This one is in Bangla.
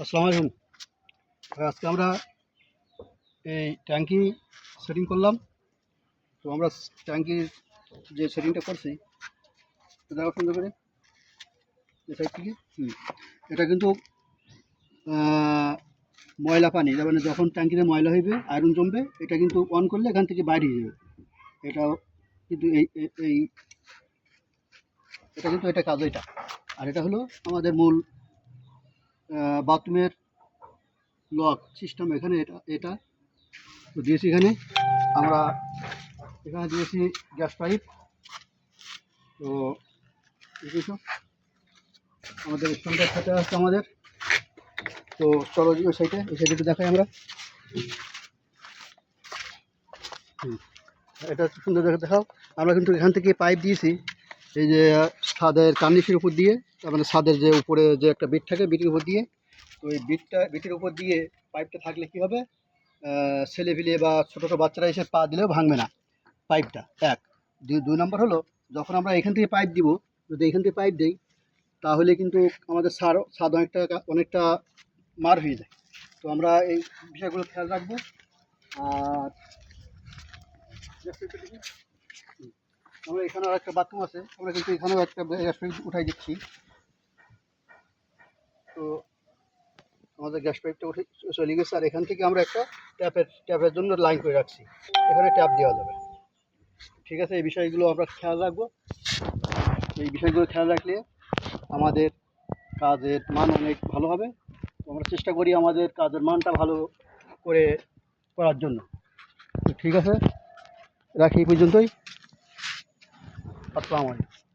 আসসালামু আলাইকুম। আজকে আমরা এই ট্যাঙ্কি সেটিং করলাম। তো আমরা ট্যাঙ্কির যে সেটিংটা করছি দেখো সুন্দর করে এই সাইড থেকে। এটা কিন্তু ময়লা পানি, মানে যখন ট্যাঙ্কিতে ময়লা হইবে, আয়রন জমবে, এটা কিন্তু অন করলে এখান থেকে বাইরে হয়ে যাবে। এটাও কিন্তু এটা কিন্তু এটা কাজ এটা। আর এটা হলো আমাদের মূল বাথরুমের লক সিস্টেম। এখানে এটা তো দিয়েছি। আমরা এখানে দিয়েছি গ্যাস পাইপ। তো দেখেছো আমাদের স্ট্যান্ডার্ড সাথে আসছে আমাদের। তো চলো ওই সাইডে একটু দেখাই আমরা। এটা সুন্দর দেখাও। আমরা কিন্তু এখান থেকে পাইপ দিয়েছি এই যে ছাদের কার্নিশের উপর দিয়ে, তার মানে ছাদের যে উপরে যে একটা বিট থাকে, বিটের উপর দিয়ে। তো এই বিটের উপর দিয়ে পাইপটা থাকলে কি হবে, ছেলেপিলে বা ছোটো ছোটো বাচ্চারা এসে পা দিলেও ভাঙবে না পাইপটা। এক। দুই নম্বর হলো, যখন আমরা এখান থেকে পাইপ দিব, যদি এখান থেকে পাইপ দিই তাহলে কিন্তু আমাদের ছাদ অনেকটা মার হয়ে যায়। তো আমরা এই বিষয়গুলো খেয়াল রাখবো। আর আমরা এখানে আর একটা বাথরুম আছে, আমরা কিন্তু এখানেও একটা গ্যাস পাইপ উঠাই দিচ্ছি। তো আমাদের গ্যাস পাইপটা উঠে চলে গেছে। আর এখান থেকে আমরা একটা ট্যাপের জন্য লাইন করে রাখছি, এখানে ট্যাপ দেওয়া যাবে। ঠিক আছে, এই বিষয়গুলো আমরা খেয়াল রাখবো। এই বিষয়গুলো খেয়াল রাখলে আমাদের কাজের মান অনেক ভালো হবে। আমরা চেষ্টা করি আমাদের কাজের মানটা ভালো করে করার জন্য। ঠিক আছে, রাখি এই পর্যন্তই। আসসালামু আলাইকুম।